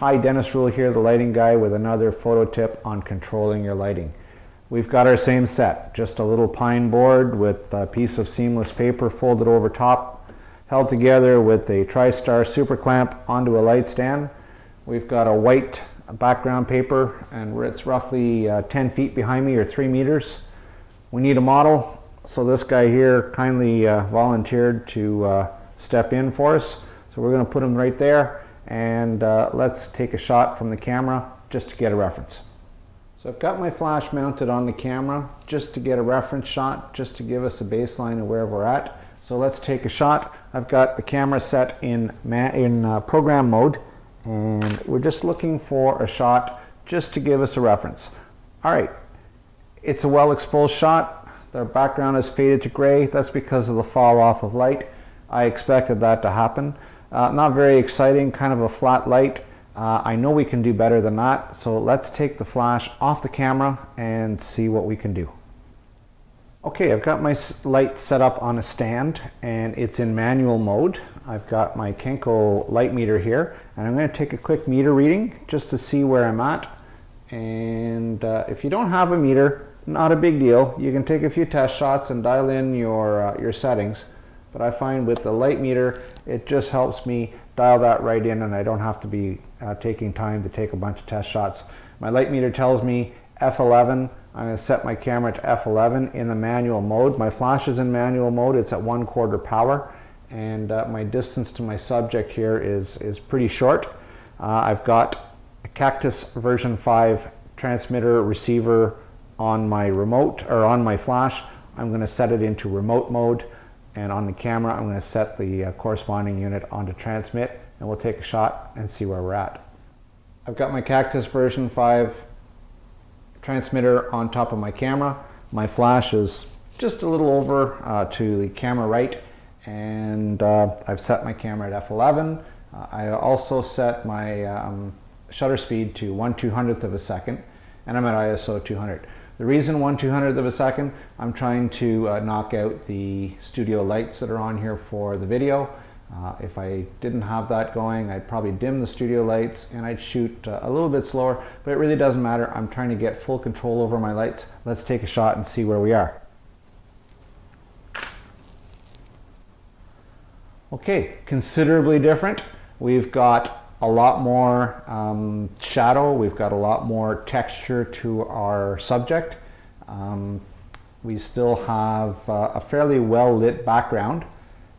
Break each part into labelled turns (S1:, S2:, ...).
S1: Hi, Denis Rule here, the lighting guy, with another photo tip on controlling your lighting. We've got our same set, just a little pine board with a piece of seamless paper folded over top, held together with a Tristar super clamp onto a light stand. We've got a white background paper, and it's roughly 10 feet behind me, or 3 meters. We need a model, so this guy here kindly volunteered to step in for us. So we're going to put him right there. And let's take a shot from the camera just to get a reference. So I've got my flash mounted on the camera just to get a reference shot, just to give us a baseline of where we're at. So let's take a shot. I've got the camera set in program mode, and we're just looking for a shot just to give us a reference. All right, it's a well exposed shot. The background is faded to gray. That's because of the fall off of light. I expected that to happen. Not very exciting, kind of a flat light. I know we can do better than that, so let's take the flash off the camera and see what we can do. Okay, I've got my light set up on a stand and it's in manual mode. I've got my Kenko light meter here, and I'm going to take a quick meter reading just to see where I'm at. And if you don't have a meter, not a big deal. You can take a few test shots and dial in your settings. But I find with the light meter, it just helps me dial that right in, and I don't have to be taking time to take a bunch of test shots. My light meter tells me F11. I'm going to set my camera to F11 in the manual mode. My flash is in manual mode. It's at 1/4 power, and my distance to my subject here is pretty short. I've got a Cactus version 5 transmitter receiver on my remote, or on my flash. I'm going to set it into remote mode. And on the camera, I'm going to set the corresponding unit onto transmit, and we'll take a shot and see where we're at. I've got my Cactus version 5 transmitter on top of my camera. My flash is just a little over to the camera right, and I've set my camera at f11. I also set my shutter speed to 1/200th of a second, and I'm at ISO 200. The reason 1/200th of a second, I'm trying to knock out the studio lights that are on here for the video. If I didn't have that going, I'd probably dim the studio lights and I'd shoot a little bit slower, but it really doesn't matter. I'm trying to get full control over my lights. Let's take a shot and see where we are. Okay, considerably different. We've got a lot more shadow, we've got a lot more texture to our subject. We still have a fairly well lit background,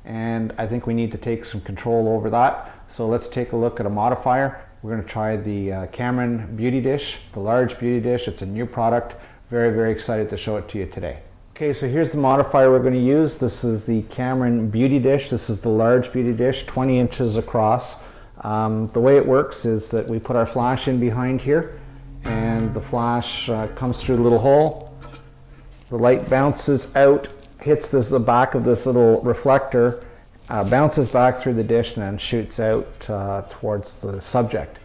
S1: and I think we need to take some control over that. So let's take a look at a modifier. We're going to try the Cameron Beauty Dish, the large Beauty Dish. It's a new product. Very, very excited to show it to you today. Okay, so here's the modifier we're going to use. This is the Cameron Beauty Dish. This is the large Beauty Dish, 20 inches across. The way it works is that we put our flash in behind here, and the flash comes through the little hole. The light bounces out, hits the back of this little reflector, bounces back through the dish, and then shoots out towards the subject.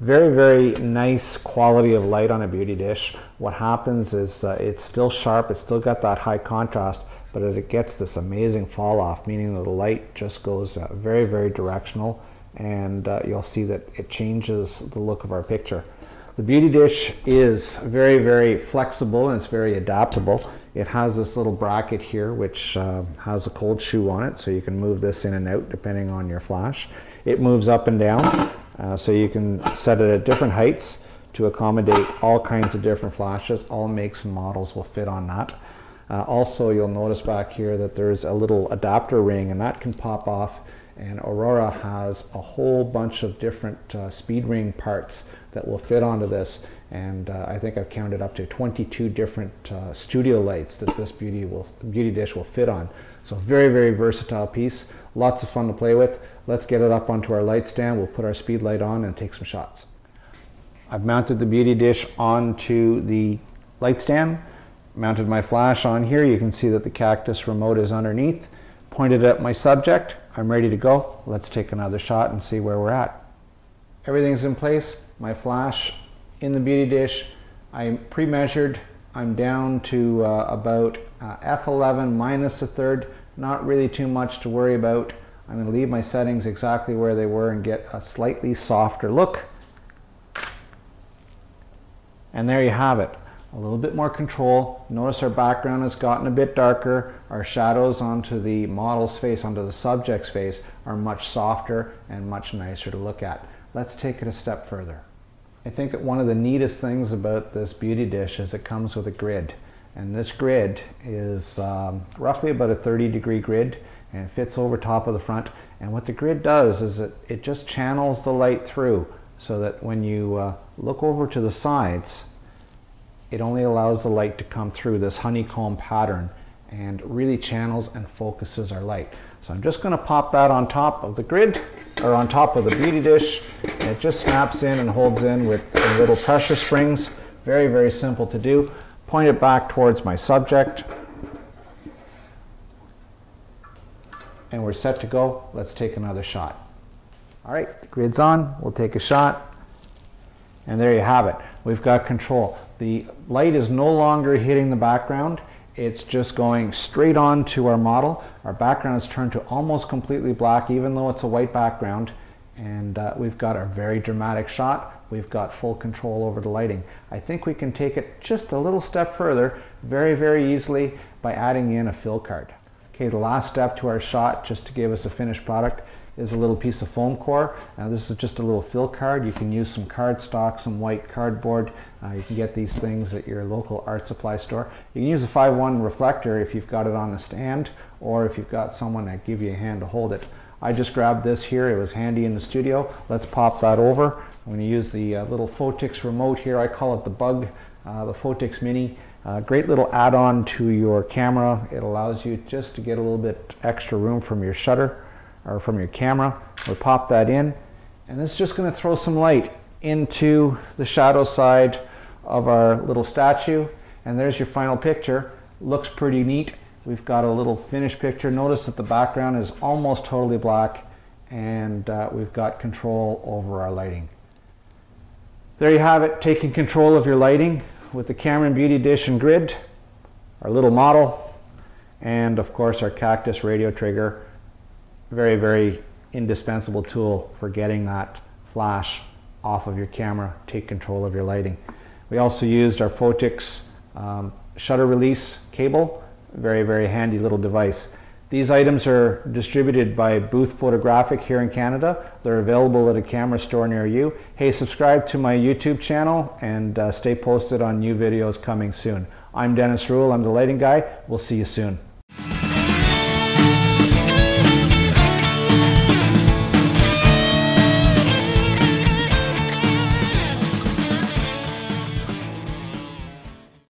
S1: Very, very nice quality of light on a beauty dish. What happens is it's still sharp, it's still got that high contrast, but it gets this amazing fall off, meaning that the light just goes very, very directional. And you'll see that it changes the look of our picture. The Beauty Dish is very, very flexible, and it's very adaptable. It has this little bracket here which has a cold shoe on it, so you can move this in and out depending on your flash. It moves up and down, so you can set it at different heights to accommodate all kinds of different flashes. All makes and models will fit on that. Also, you'll notice back here that there's a little adapter ring, and that can pop off. And Aurora has a whole bunch of different speed ring parts that will fit onto this, and I think I've counted up to 22 different studio lights that this beauty dish will fit on. So very, very versatile piece, lots of fun to play with. Let's get it up onto our light stand. We'll put our speed light on and take some shots. I've mounted the beauty dish onto the light stand, mounted my flash on here. You can see that the Cactus remote is underneath. Pointed at my subject. I'm ready to go. Let's take another shot and see where we're at. Everything's in place. My flash in the beauty dish. I'm pre-measured. I'm down to about f11 minus 1/3. Not really too much to worry about. I'm going to leave my settings exactly where they were and get a slightly softer look, And there you have it. A little bit more control. Notice our background has gotten a bit darker. Our shadows onto the model's face, onto the subject's face, are much softer and much nicer to look at. Let's take it a step further. I think that one of the neatest things about this beauty dish is it comes with a grid. And this grid is roughly about a 30-degree grid, and it fits over top of the front. And what the grid does is it just channels the light through, so that when you look over to the sides, it only allows the light to come through this honeycomb pattern and really channels and focuses our light. So I'm just going to pop that on top of the grid, or on top of the beauty dish. And it just snaps in and holds in with some little pressure springs. Very, very simple to do. Point it back towards my subject. And we're set to go. Let's take another shot. All right, the grid's on. We'll take a shot. And there you have it. We've got control. The light is no longer hitting the background. It's just going straight on to our model. Our background is turned to almost completely black, even though it's a white background. And we've got a very dramatic shot. We've got full control over the lighting. I think we can take it just a little step further very, very easily by adding in a fill card. Okay, the last step to our shot, just to give us a finished product, is a little piece of foam core. Now this is just a little fill card. You can use some cardstock, some white cardboard. You can get these things at your local art supply store. You can use a 5:1 reflector if you've got it on a stand, or if you've got someone that give you a hand to hold it. I just grabbed this here. It was handy in the studio. Let's pop that over. I'm going to use the little Photix remote here. I call it the Bug, the Photix Mini. Great little add-on to your camera. It allows you just to get a little bit extra room from your shutter, or from your camera. We'll pop that in, and this is just going to throw some light into the shadow side of our little statue, and there's your final picture. Looks pretty neat. We've got a little finished picture. Notice that the background is almost totally black, and we've got control over our lighting. There you have it, taking control of your lighting with the Cameron Beauty Dish and grid, our little model, and of course our cactus radio trigger. Very, very indispensable tool for getting that flash off of your camera, take control of your lighting. We also used our Photix shutter release cable. Very, very handy little device. These items are distributed by Booth Photographic here in Canada. They're available at a camera store near you. Hey, subscribe to my YouTube channel and stay posted on new videos coming soon. I'm Denis Rule, I'm the lighting guy. We'll see you soon.